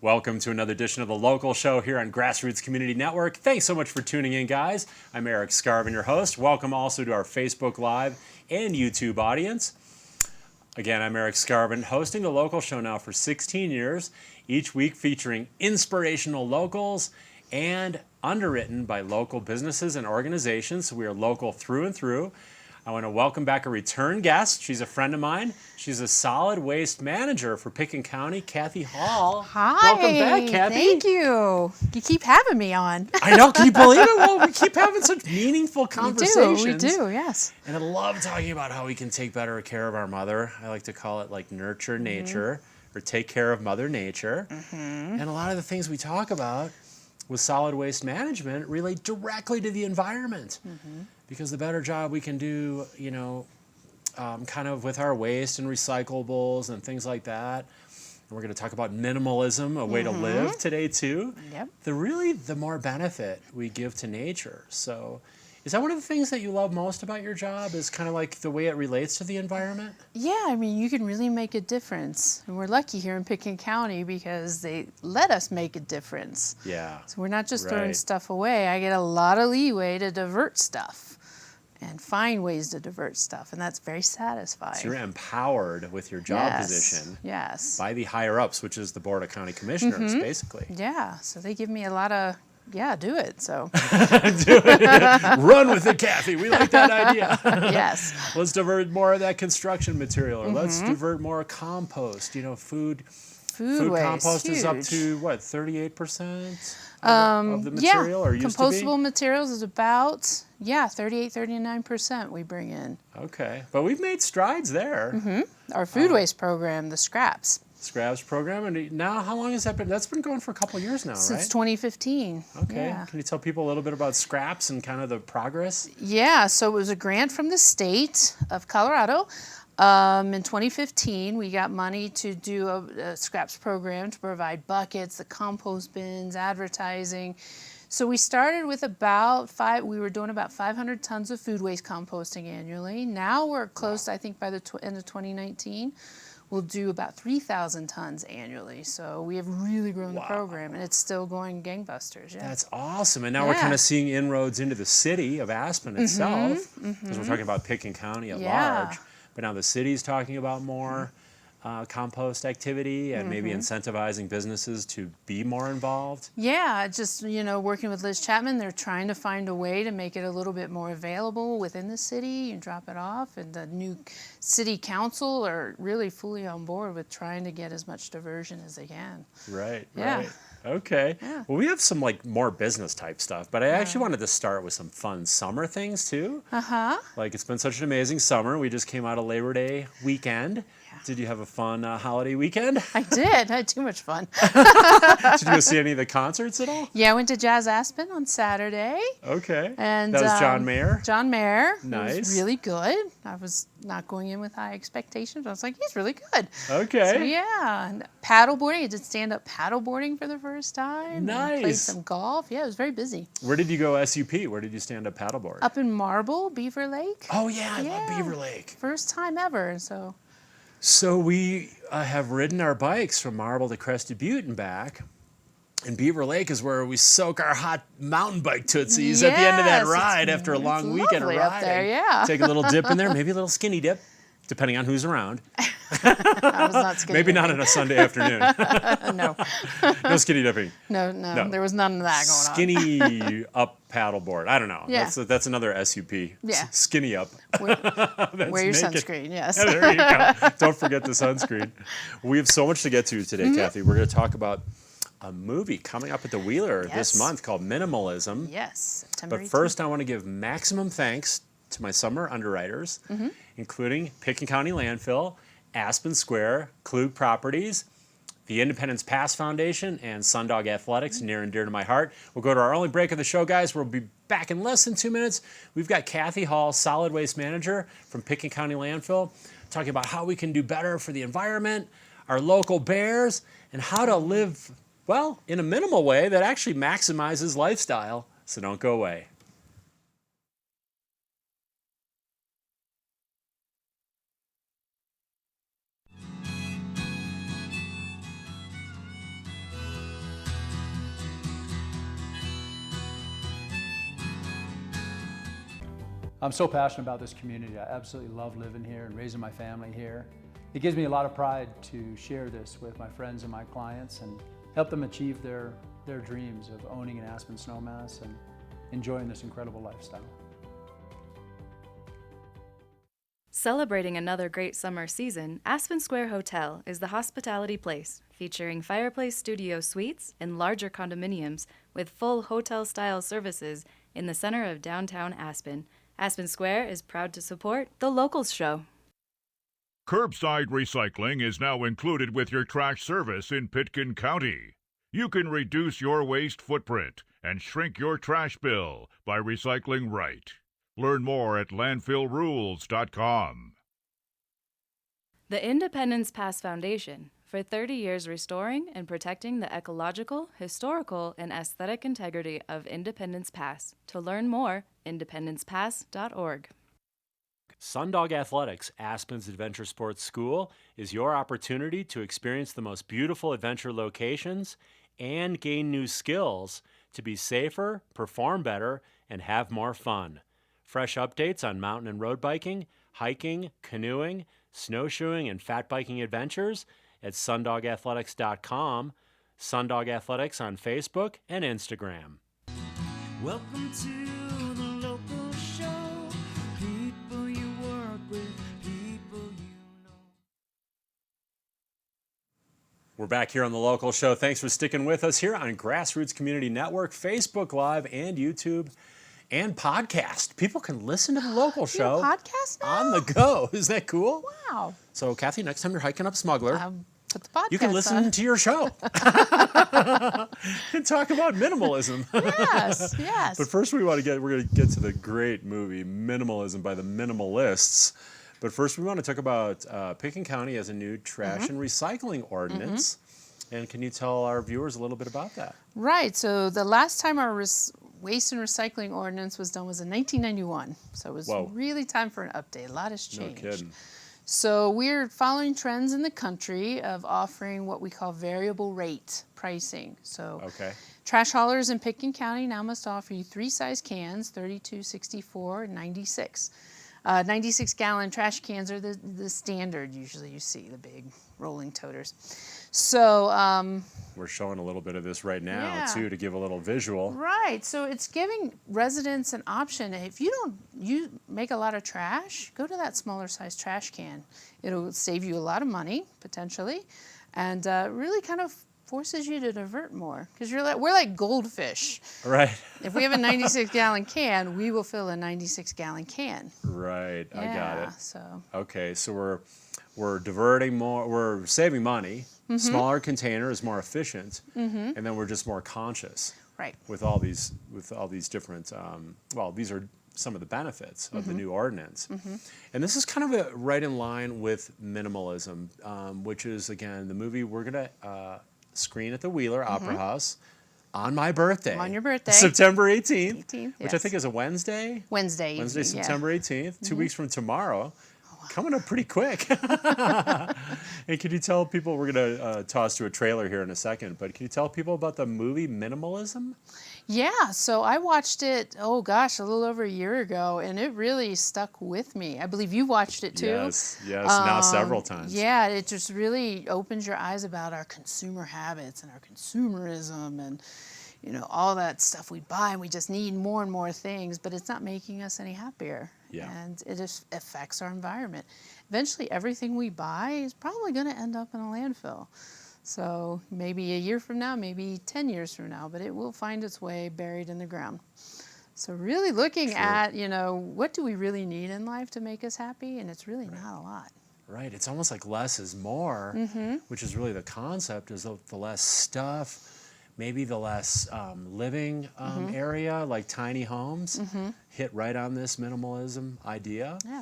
Welcome to another edition of The Local Show here on GrassRoots Community Network. Thanks so much for tuning in, guys. I'm Erik Skarvan, your host. Welcome also to our Facebook Live and YouTube audience. Again, I'm Erik Skarvan, hosting The Local Show now for 16 years, each week featuring inspirational locals and underwritten by local businesses and organizations. So we are local through and through. I want to welcome back a return guest. She's a friend of mine. She's a solid waste manager for Pitkin County, Cathy Hall. Hi. Welcome back, Cathy. Thank you. You keep having me on. I know. Can you believe it? Well, we keep having such meaningful conversations. We do, yes. And I love talking about how we can take better care of our mother. I like to call it like nurture nature or take care of Mother Nature. And a lot of the things we talk about with solid waste management relate directly to the environment. Because the better job we can do, you know, kind of with our waste and recyclables and things like that. And we're going to talk about minimalism, a way to live today too. Yep. The more benefit we give to nature. So is that one of the things that you love most about your job, is kind of like the way it relates to the environment? Yeah, I mean, you can really make a difference. And we're lucky here in Pitkin County because they let us make a difference. Yeah. So we're not just throwing stuff away. I get a lot of leeway to divert stuff and find ways to divert stuff, and that's very satisfying. So you're empowered with your job position by the higher-ups, which is the Board of County Commissioners, basically. Yeah, so they give me a lot of, do it, so. Do it. Run with it, Cathy. We like that idea. Yes. Let's divert more of that construction material, or let's divert more compost. You know, food waste, compost huge. is up to, what, 38%? Of the material, or used to be? Compostable materials is about, 39% we bring in. Okay, but we've made strides there. Our food waste program, the Scraps. Scraps program, and now how long has that been? That's been going for a couple of years now, Since 2015. Okay, yeah. Can you tell people a little bit about Scraps and kind of the progress? Yeah, so it was a grant from the state of Colorado. In 2015, we got money to do a Scraps program to provide buckets, the compost bins, advertising. So we started with we were doing about 500 tons of food waste composting annually. Now we're close, I think by the end of 2019, we'll do about 3,000 tons annually. So we have really grown the program, and it's still going gangbusters. Yeah. That's awesome. And now we're kind of seeing inroads into the city of Aspen itself, because we're talking about Pitkin County at large. But now the city's talking about more compost activity and maybe incentivizing businesses to be more involved. Yeah, just, working with Liz Chapman, they're trying to find a way to make it a little bit more available within the city and drop it off. And the new city council are really fully on board with trying to get as much diversion as they can. Right. Okay. Yeah. Well, we have some more business type stuff, but I actually wanted to start with some fun summer things too. Like, it's been such an amazing summer. We just came out of Labor Day weekend. Yeah. Did you have a fun holiday weekend? I did. I had too much fun. Did you go see any of the concerts at all? Yeah, I went to Jazz Aspen on Saturday. Okay. And that was John Mayer? John Mayer. Nice. It was really good. I was not going in with high expectations. I was like, he's really good. Okay. So yeah, and paddleboarding. I did stand-up paddleboarding for the first time. Nice. Played some golf. Yeah, it was very busy. Where did you go SUP? Where did you stand up paddleboard? Up in Marble, Beaver Lake. Oh yeah, I love Beaver Lake. First time ever. So we have ridden our bikes from Marble to Crested Butte and back. And Beaver Lake is where we soak our hot mountain bike tootsies at the end of that ride after a long weekend of riding. Up there, Take a little dip in there, maybe a little skinny dip, depending on who's around. I was not skinny Maybe dipping. not on a Sunday afternoon. No. No skinny dipping. No, there was none of that going on. Skinny up paddleboard. I don't know. Yeah. That's another SUP. Yeah. Skinny up. Wear your sunscreen, yes. Yeah, there you go. Don't forget the sunscreen. We have so much to get to today, Cathy. We're going to talk about a movie coming up at the Wheeler this month called Minimalism. Yes, September 18th. But first, I want to give maximum thanks to my summer underwriters, including Pitkin County Landfill, Aspen Square, Klug Properties, the Independence Pass Foundation, and Sundog Athletics, near and dear to my heart. We'll go to our only break of the show, guys. We'll be back in less than 2 minutes. We've got Cathy Hall, Solid Waste Manager from Pitkin County Landfill, talking about how we can do better for the environment, our local bears, and how to live, well, in a minimal way that actually maximizes lifestyle. So don't go away. I'm so passionate about this community. I absolutely love living here and raising my family here. It gives me a lot of pride to share this with my friends and my clients and help them achieve their dreams of owning an Aspen snowmass and enjoying this incredible lifestyle. Celebrating another great summer season, Aspen Square Hotel is the hospitality place featuring fireplace studio suites and larger condominiums with full hotel-style services in the center of downtown Aspen. Aspen Square is proud to support The Locals Show. Curbside recycling is now included with your trash service in Pitkin County. You can reduce your waste footprint and shrink your trash bill by recycling right. Learn more at landfillrules.com. The Independence Pass Foundation, for 30 years restoring and protecting the ecological, historical, and aesthetic integrity of Independence Pass. To learn more, independencepass.org. Sundog Athletics, Aspen's Adventure Sports School, is your opportunity to experience the most beautiful adventure locations and gain new skills to be safer, perform better, and have more fun. Fresh updates on mountain and road biking, hiking, canoeing, snowshoeing, and fat biking adventures at sundogathletics.com, Sundog Athletics on Facebook and Instagram. Welcome to the local show. People you work with, people you know. We're back here on the local show. Thanks for sticking with us here on GrassRoots Community Network, Facebook Live, and YouTube. And podcast. People can listen to the local show podcast now? on the go. Isn't that cool? Wow. So, Cathy, next time you're hiking up Smuggler, Put the podcast you can listen on. to your show and talk about minimalism. Yes, yes. But first, we're going to get to the great movie Minimalism by the Minimalists. But first, we want to talk about Pitkin County as a new trash and recycling ordinance. And can you tell our viewers a little bit about that? Right. So the last time our waste and recycling ordinance was done was in 1991. So it was really time for an update. A lot has changed. No kidding. So we're following trends in the country of offering what we call variable rate pricing. So trash haulers in Pitkin County now must offer you 3 size cans, 32, 64, and 96. 96-gallon trash cans are the standard. Usually you see the big rolling toters. So we're showing a little bit of this right now too, to give a little visual. Right. So it's giving residents an option. If you make a lot of trash, go to that smaller size trash can. It'll save you a lot of money potentially, and really kind of forces you to divert more, because we're like goldfish. Right. If we have a 96-gallon can, we will fill a 96-gallon can. Right. Yeah, I got it. So. Okay. So we're diverting more. We're saving money. Smaller container is more efficient, and then we're just more conscious. Right. With all these different. These are some of the benefits of the new ordinance, and this is kind of right in line with minimalism, which is again the movie we're gonna screen at the Wheeler Opera House on my birthday. On your birthday. September 18th, which I yes. think is a Wednesday. Wednesday, September 18th, 2 weeks from tomorrow. Coming up pretty quick. And can you tell people, we're going to toss to a trailer here in a second, but can you tell people about the movie Minimalism? Yeah, so I watched it, a little over a year ago, and it really stuck with me. I believe you watched it too. Yes, now several times. Yeah, it just really opens your eyes about our consumer habits and our consumerism and all that stuff we buy, and we just need more and more things, but it's not making us any happier. Yeah. And it just affects our environment. Eventually, everything we buy is probably going to end up in a landfill. So maybe a year from now, maybe 10 years from now, but it will find its way buried in the ground. So really looking at, what do we really need in life to make us happy? And it's really not a lot. Right. It's almost like less is more, which is really the concept, is the less stuff, maybe the less living area, like tiny homes, hit right on this minimalism idea. Yeah.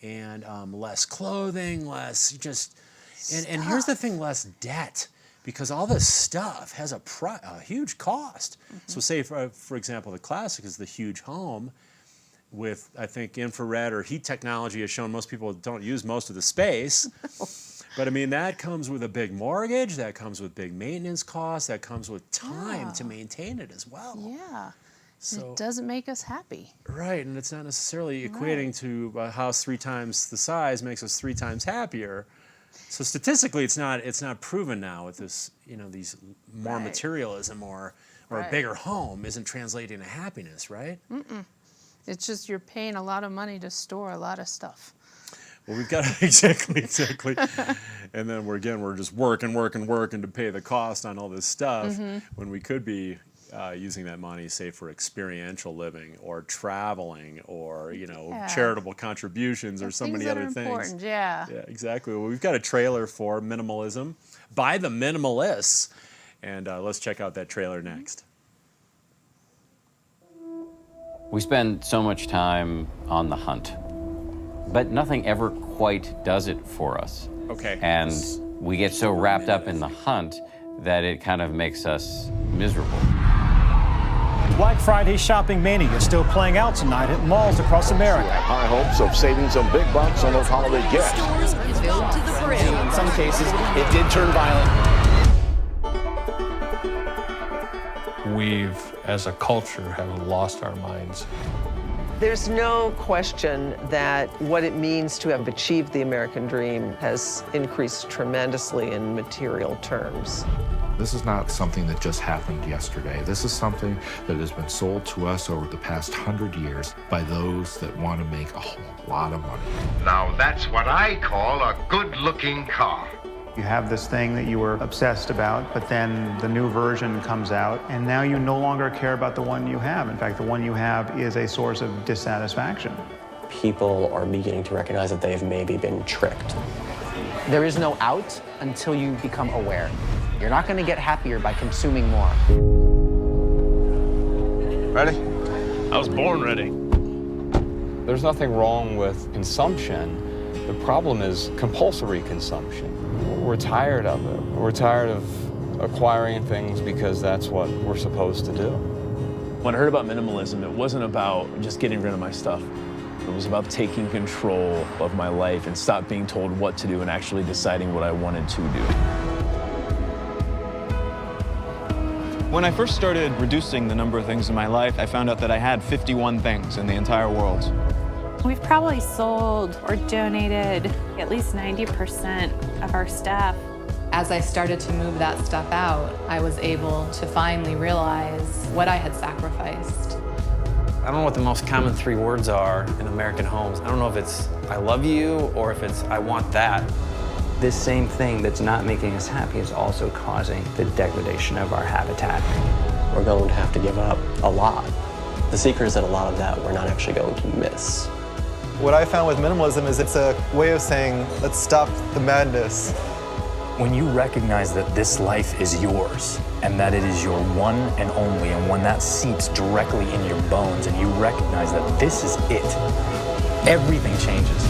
And less clothing, less just, and here's the thing, less debt, because all this stuff has a huge cost. So say, for example, the classic is the huge home with, I think, infrared or heat technology has shown most people don't use most of the space. But I mean, that comes with a big mortgage, that comes with big maintenance costs, that comes with time to maintain it as well. Yeah. So, it doesn't make us happy. right, and it's not necessarily equating to a house 3 times the size makes us 3 times happier. So statistically, it's not proven now with this, these more materialism or a bigger home isn't translating to happiness, right? It's just you're paying a lot of money to store a lot of stuff. Well, we've got exactly. And then we're just working to pay the cost on all this stuff when we could be using that money, say, for experiential living or traveling or, charitable contributions or so many other things. Important, yeah. Yeah, exactly. Well, we've got a trailer for Minimalism by the Minimalists, and let's check out that trailer next. We spend so much time on the hunt, but nothing ever quite does it for us. Okay. And we get so wrapped up in the hunt that it kind of makes us miserable. Black Friday shopping mania is still playing out tonight at malls across America. High hopes of saving some big bucks on those holiday gifts. Stores filled to the brim. In some cases, it did turn violent. We've, as a culture, have lost our minds. There's no question that what it means to have achieved the American dream has increased tremendously in material terms. This is not something that just happened yesterday. This is something that has been sold to us over the past 100 years by those that want to make a whole lot of money. Now that's what I call a good-looking car. You have this thing that you were obsessed about, but then the new version comes out, and now you no longer care about the one you have. In fact, the one you have is a source of dissatisfaction. People are beginning to recognize that they've maybe been tricked. There is no out until you become aware. You're not going to get happier by consuming more. Ready? I was born ready. There's nothing wrong with consumption. The problem is compulsory consumption. We're tired of it. We're tired of acquiring things because that's what we're supposed to do. When I heard about minimalism, it wasn't about just getting rid of my stuff. It was about taking control of my life and stop being told what to do and actually deciding what I wanted to do. When I first started reducing the number of things in my life, I found out that I had 51 things in the entire world. We've probably sold or donated at least 90% of our stuff. As I started to move that stuff out, I was able to finally realize what I had sacrificed. I don't know what the most common 3 words are in American homes. I don't know if it's I love you or if it's I want that. This same thing that's not making us happy is also causing the degradation of our habitat. We're going to have to give up a lot. The secret is that a lot of that we're not actually going to miss. What I found with minimalism is it's a way of saying, let's stop the madness. When you recognize that this life is yours and that it is your one and only, and when that seeps directly in your bones and you recognize that this is it, everything changes.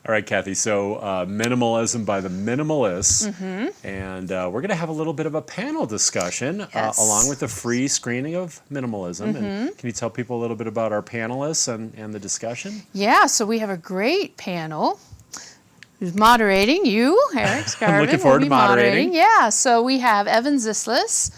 All right, Cathy, so Minimalism by the Minimalists, and we're going to have a little bit of a panel discussion along with the free screening of Minimalism. And can you tell people a little bit about our panelists and the discussion? Yeah, so we have a great panel who's moderating. You, Erik Skarvan, I'm looking forward to moderating. Yeah, so we have Evan Zislis,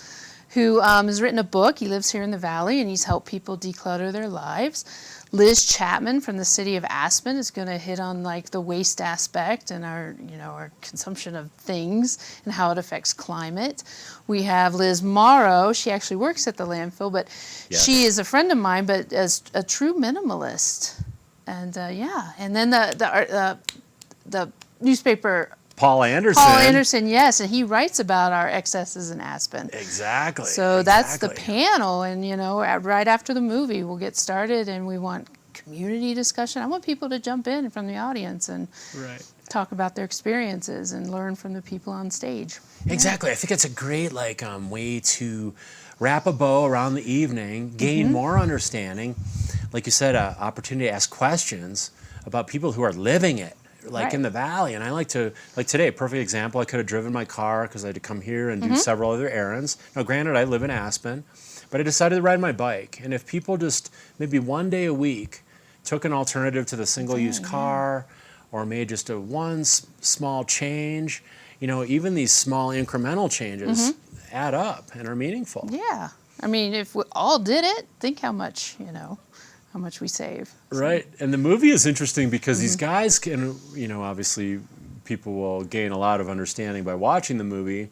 who has written a book. He lives here in the Valley, and he's helped people declutter their lives. Liz Chapman from the city of Aspen is going to hit on like the waste aspect and our consumption of things and how it affects climate. We have Liz Morrow. She actually works at the landfill, but she is a friend of mine, but as a true minimalist. And and then the newspaper. Paul Anderson. Paul Anderson, yes, and he writes about our excesses in Aspen. Exactly. So that's the panel, and right after the movie, we'll get started, and we want community discussion. I want people to jump in from the audience and talk about their experiences and learn from the people on stage. Exactly. I think it's a great way to wrap a bow around the evening, gain more understanding. Like you said, an opportunity to ask questions about people who are living it. In the Valley, and I like to, today, a perfect example, I could have driven my car because I had to come here and do several other errands. Now, granted, I live in Aspen, but I decided to ride my bike, and if people just maybe one day a week took an alternative to the single-use car, or made just a small change, even these small incremental changes add up and are meaningful. Yeah. I mean, if we all did it, think how much, how much we save. Right. And the movie is interesting because these guys can, obviously people will gain a lot of understanding by watching the movie.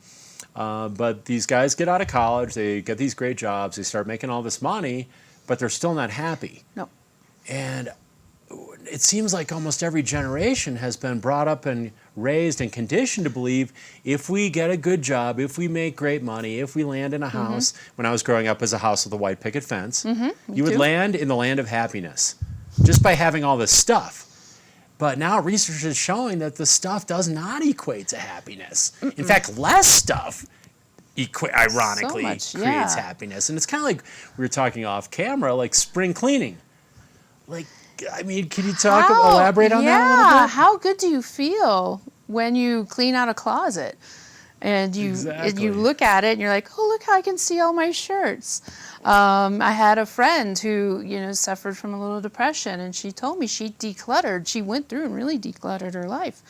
But these guys get out of college, they get these great jobs, they start making all this money, but they're still not happy. No. And it seems like almost every generation has been brought up and raised and conditioned to believe if we get a good job, if we make great money, if we land in a house, when I was growing up as a house with a white picket fence, you would land in the land of happiness just by having all this stuff. But now research is showing that the stuff does not equate to happiness. In fact, less stuff ironically creates happiness. And it's kind of like we were talking off camera, like spring cleaning. Like, I mean, can you elaborate on that a little bit? How good do you feel when you clean out a closet? And you look at it and you're like, oh, look how I can see all my shirts. I had a friend who, suffered from a little depression, and she told me she decluttered. She went through and really decluttered her life,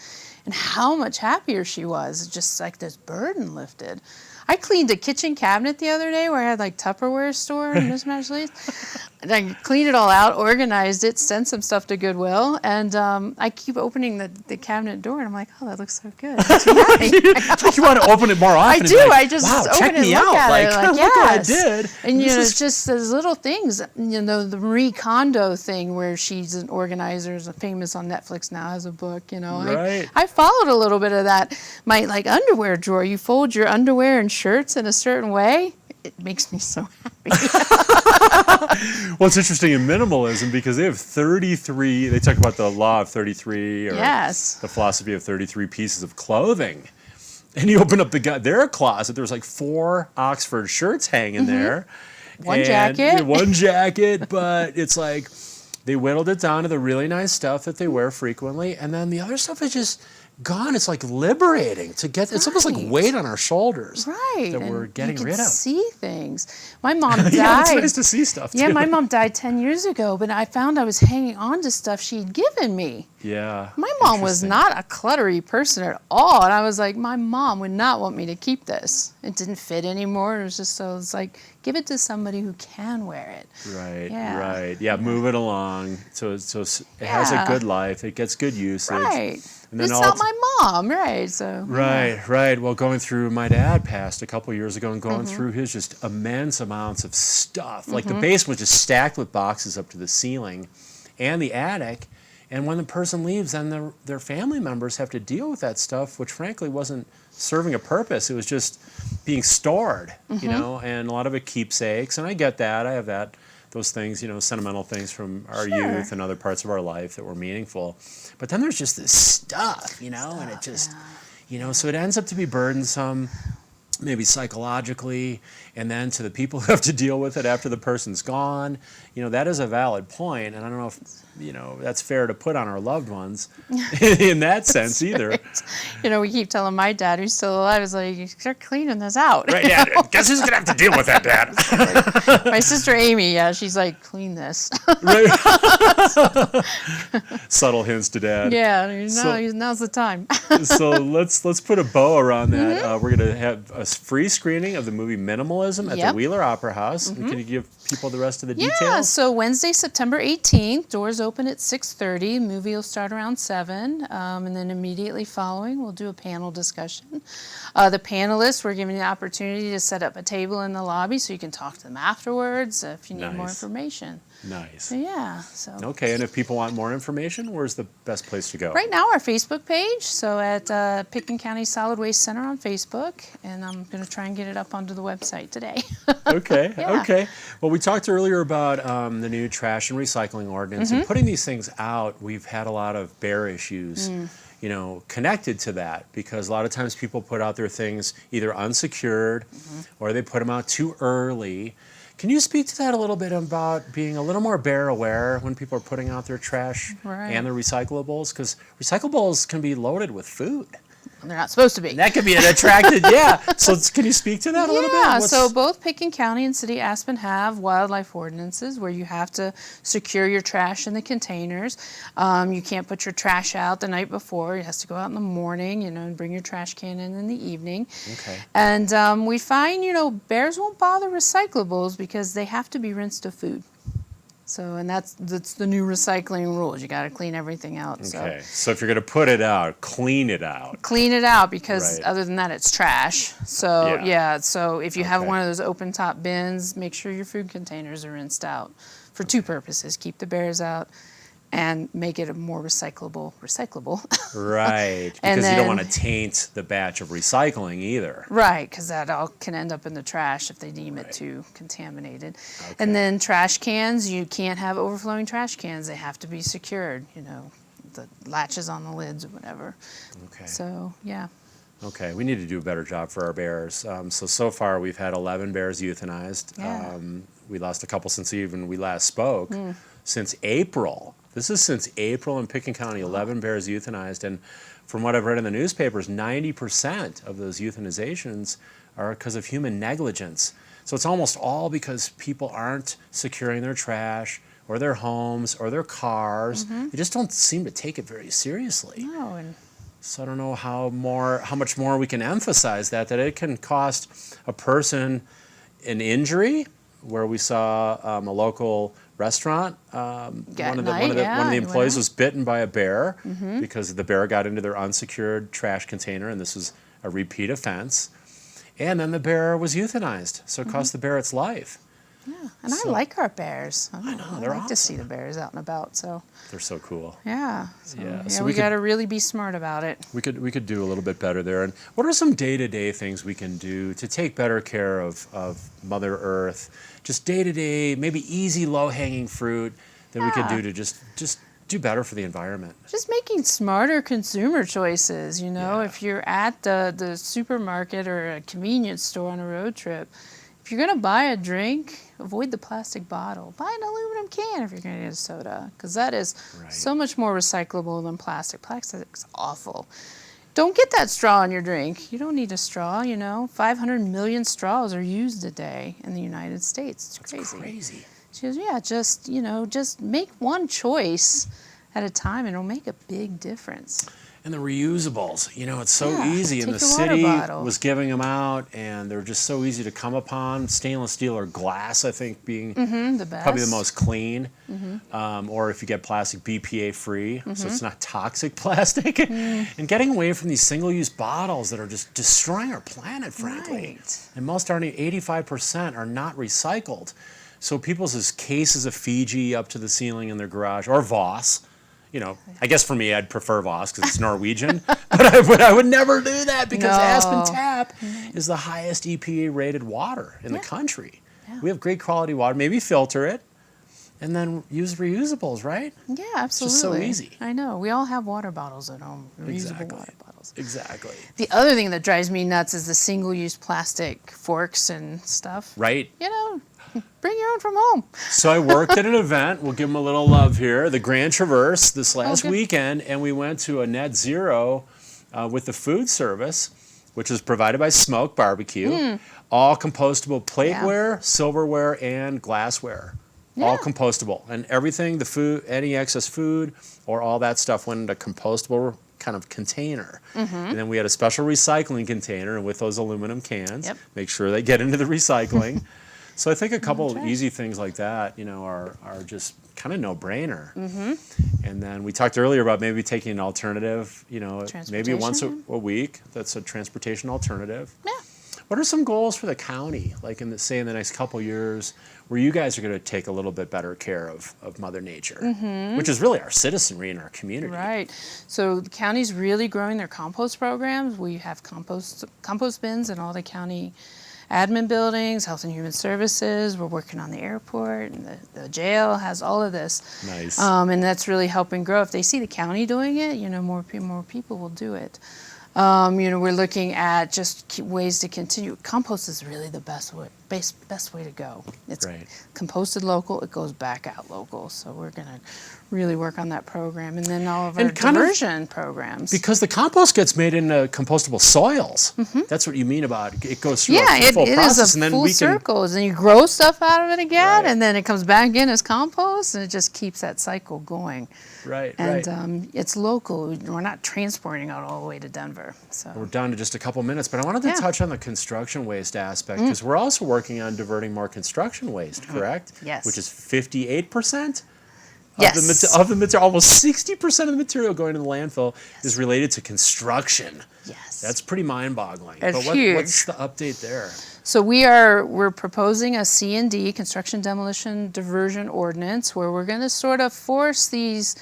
and how much happier she was, just like this burden lifted. I cleaned a kitchen cabinet the other day where I had like Tupperware stored and mismatched leaves. And I cleaned it all out, organized it, sent some stuff to Goodwill, and I keep opening the cabinet door, and I'm like, oh, that looks so good. You want to open it more often. I do. Like, I just open it and look at it. Like, look what I did. And it's just those little things. The Marie Kondo thing where she's an organizer, is famous on Netflix now, has a book. Right. I followed a little bit of that. My underwear drawer. You fold your underwear and shirts in a certain way. It makes me so happy. Well, it's interesting in minimalism because they have 33, they talk about the law of 33 or the philosophy of 33 pieces of clothing. And you open up their closet, there's like 4 Oxford shirts hanging there. One jacket, but it's like they whittled it down to the really nice stuff that they wear frequently. And then the other stuff is just gone. It's like liberating to get, it's almost like weight on our shoulders that we're getting rid of. See things. My mom died. Yeah, it's nice to see stuff too. Yeah, my mom died 10 years ago, but I found I was hanging on to stuff she'd given me. Yeah. My mom was not a cluttery person at all. And I was like, my mom would not want me to keep this. It didn't fit anymore. It was just so, it's like, give it to somebody who can wear it. Right, right. Yeah, move it along so it has a good life. It gets good usage. Right. And then it's not my mom, right? So. Right. Well, going through, my dad passed a couple years ago, and going through his just immense amounts of stuff. Like the basement was just stacked with boxes up to the ceiling, and the attic. And when the person leaves, then their family members have to deal with that stuff, which frankly wasn't serving a purpose. It was just being stored, and a lot of it keepsakes. And I get that. I have those things, sentimental things from our youth and other parts of our life that were meaningful. But then there's just this stuff, and it just, so it ends up to be burdensome, maybe psychologically, and then to the people who have to deal with it after the person's gone. That is a valid point, and I don't know if, that's fair to put on our loved ones in that sense either. Right. We keep telling my dad, who's still alive, is like, you start cleaning this out. Right, yeah. Guess who's going to have to deal with that, Dad? My sister Amy, she's like, clean this. Right. Subtle hints to Dad. Yeah, now's the time. So let's put a bow around that. We're going to have a free screening of the movie Minimalism at the Wheeler Opera House. And can you give people the rest of the details? Yeah, so Wednesday, September 18th, doors open at 6:30. Movie will start around 7, and then immediately following, we'll do a panel discussion. The panelists, we're giving you the opportunity to set up a table in the lobby so you can talk to them afterwards if you need more information. Nice. So, yeah. Okay, and if people want more information, where's the best place to go? Right now, our Facebook page, so at Pitkin County Solid Waste Center on Facebook, and I'm going to try and get it up onto the website today. Okay, okay. Well, we talked earlier about the new trash and recycling ordinance, and putting these things out, we've had a lot of bear issues, connected to that, because a lot of times people put out their things either unsecured or they put them out too early. Can you speak to that a little bit about being a little more bear aware when people are putting out their trash and their recyclables? Because recyclables can be loaded with food. they're not supposed to be. And that could be an attracted, yeah. So can you speak to that a little bit? Yeah, so both Pitkin County and City Aspen have wildlife ordinances where you have to secure your trash in the containers. You can't put your trash out the night before. It has to go out in the morning, and bring your trash can in the evening. Okay. And we find, bears won't bother recyclables because they have to be rinsed of food. So, and that's the new recycling rules. You got to clean everything out. Okay. So if you're going to put it out, clean it out. Clean it out because Right. other than that, it's trash. So Yeah. so if you have one of those open top bins, make sure your food containers are rinsed out for two purposes: keep the bears out, and make it a more recyclable. Right. And Because you don't then- want to taint the batch of recycling either. Right, because that all can end up in the trash if they deem it too contaminated. And then trash cans, you can't have overflowing trash cans. They have to be secured, the latches on the lids or whatever. Okay. So, yeah. Okay, we need to do a better job for our bears. So far we've had 11 bears euthanized. Yeah. We lost a couple since even we last spoke. Since April. This is since April in Pitkin County, 11 bears euthanized. And from what I've read in the newspapers, 90% of those euthanizations are because of human negligence. So it's almost all because people aren't securing their trash or their homes or their cars. They just don't seem to take it very seriously. No, and So I don't know how much more we can emphasize that it can cost a person an injury, where we saw a local restaurant. One of the employees was bitten by a bear because the bear got into their unsecured trash container, and this was a repeat offense. And then the bear was euthanized, so it cost the bear its life. Yeah, and I like our bears. I know, they're like to see the bears out and about. So They're so cool. yeah, So we got to really be smart about it. We could do a little bit better there. And what are some day-to-day things we can do to take better care of Mother Earth? Just day-to-day, maybe easy, low-hanging fruit that we could do to just do better for the environment. Just making smarter consumer choices. If you're at the supermarket or a convenience store on a road trip, if you're going to buy a drink, avoid the plastic bottle. Buy an aluminum can if you're going to get a soda, because that is so much more recyclable than plastic. Plastic's awful. Don't get that straw in your drink. You don't need a straw, 500 million straws are used a day in the United States. It's crazy. Crazy. She goes, just make one choice at a time, and it'll make a big difference. And the reusables, it's so easy. And take the your water city bottle. was giving them out, and they're just so easy to come upon. Stainless steel or glass, I think, being the best. probably the most clean. Or if you get plastic, BPA free, so it's not toxic plastic. And getting away from these single-use bottles that are just destroying our planet, frankly. Right. And most are 85% are not recycled. So people's cases of Fiji up to the ceiling in their garage, or Voss. I guess for me, I'd prefer Voss because it's Norwegian, but I would never do that because Aspen Tap is the highest EPA-rated water in the country. Yeah. We have great quality water. Maybe filter it, and then use reusables, right? Yeah, absolutely. It's just so easy. I know. We all have water bottles at home, reusable water bottles. Exactly. The other thing that drives me nuts is the single-use plastic forks and stuff. Right. Bring your own from home. So I worked at an event, we'll give them a little love here, the Grand Traverse this last weekend, and we went to a net zero with the food service, which is provided by Smoke Barbecue. All compostable plateware, silverware, and glassware. All compostable. And everything, the food, any excess food, or all that stuff went into a compostable kind of container. And then we had a special recycling container, and with those aluminum cans, make sure they get into the recycling. So I think a couple easy things like that, are just kind of no-brainer. And then we talked earlier about maybe taking an alternative, maybe once a week. That's a transportation alternative. Yeah. What are some goals for the county, like in the next couple years, where you guys are going to take a little bit better care of Mother Nature, which is really our citizenry in our community? Right. So the county's really growing their compost programs. We have compost bins in all the county admin buildings, Health and Human Services. We're working on the airport, and the jail has all of this. Nice. And that's really helping grow. If they see the county doing it, more people will do it. We're looking at just ways to continue. Compost is really the best way to go. It's composted local. It goes back out local. So we're going to really work on that program. And then all of our And kind of- diversion programs. Because the compost gets made into compostable soils. That's what you mean about it goes through Yeah, a full it process, is a and then full we can. circle. And you grow stuff out of it again, and then it comes back in as compost, and it just keeps that cycle going. Right, And right. it's local. We're not transporting it all the way to Denver. So We're down to just a couple minutes, but I wanted to Yeah. touch on the construction waste aspect Mm. because we're also working on diverting more construction waste, correct? Yes. Which is 58%? Yes. Of the material, almost 60% of the material going to the landfill is related to construction. Yes. That's pretty mind-boggling. It's but huge. what's the update there? So we're proposing a C&D, construction demolition diversion ordinance, where we're going to sort of force these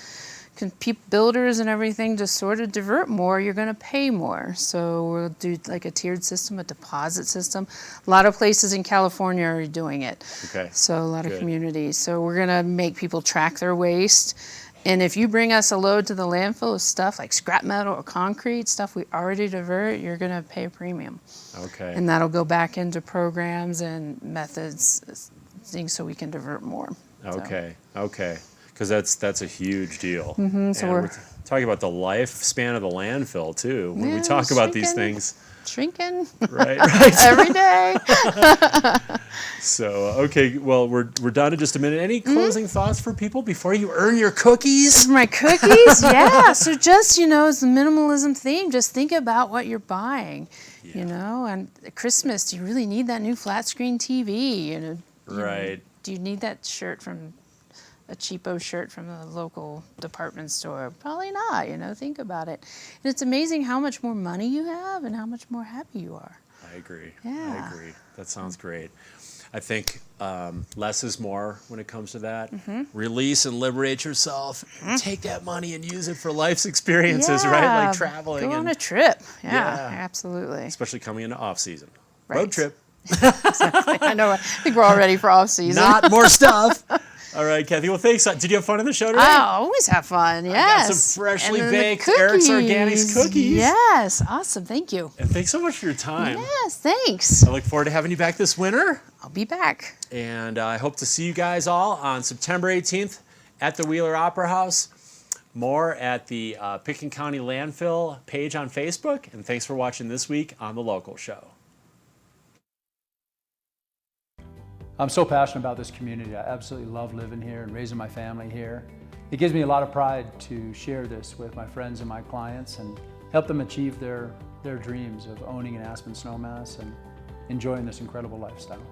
builders and everything to sort of divert more. You're going to pay more. So we'll do like a tiered system, a deposit system. A lot of places in California are doing it. Okay. So a lot of Good. communities. So we're going to make people track their waste. And if you bring us a load to the landfill of stuff like scrap metal or concrete, stuff we already divert, you're going to pay a premium. Okay. And that'll go back into programs and methods, things so we can divert more. Okay, okay. Because that's a huge deal. Mhm, so And we're- talking about the lifespan of the landfill, too, when we Yeah, talk about these shrinking. things. Shrinking. Right, right. Every day. So, okay, well, we're down to just a minute. Any Mm-hmm. closing thoughts for people before you earn your cookies? My cookies? Yeah. So just, it's the minimalism theme. Just think about what you're buying, and at Christmas, do you really need that new flat screen TV? Right. Do you need that shirt a cheapo shirt from a local department store? Probably not, think about it. And it's amazing how much more money you have and how much more happy you are. I agree. Yeah. I agree. That sounds great. I think less is more when it comes to that. Mhm. Release and liberate yourself. And take that money and use it for life's experiences, right? Like traveling. Go on and, a trip. Yeah, Yeah. absolutely. especially coming into off season. Right. Road trip. Exactly. I know. I think we're all ready for off season. Not more stuff. All right, Kathy. Well, thanks. Did you have fun in the show today? I always have fun. Yes. got some freshly And then the baked Erik's Organics cookies. Yes. Awesome. Thank you. And thanks so much for your time. Yes. Thanks. I look forward to having you back this winter. I'll be back. And I hope to see you guys all on September 18th at the Wheeler Opera House. More at the Pitkin County Landfill page on Facebook. And thanks for watching this week on The Local Show. I'm so passionate about this community. I absolutely love living here and raising my family here. It gives me a lot of pride to share this with my friends and my clients and help them achieve their dreams of owning an Aspen snowmass and enjoying this incredible lifestyle.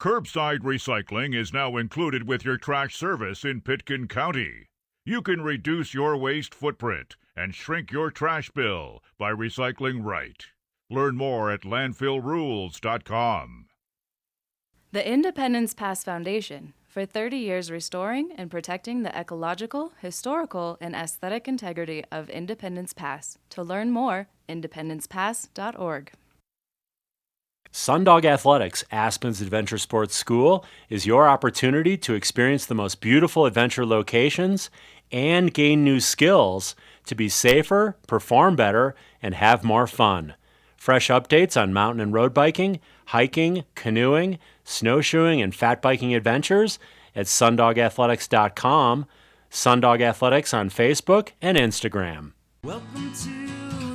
Curbside recycling is now included with your trash service in Pitkin County. You can reduce your waste footprint and shrink your trash bill by recycling right. Learn more at landfillrules.com. The Independence Pass Foundation, for 30 years restoring and protecting the ecological, historical, and aesthetic integrity of Independence Pass. To learn more, independencepass.org. Sundog Athletics, Aspen's Adventure Sports School, is your opportunity to experience the most beautiful adventure locations and gain new skills to be safer, perform better, and have more fun. Fresh updates on mountain and road biking, hiking, canoeing, snowshoeing, and fat biking adventures at sundogathletics.com, Sundog Athletics on Facebook and Instagram. Welcome to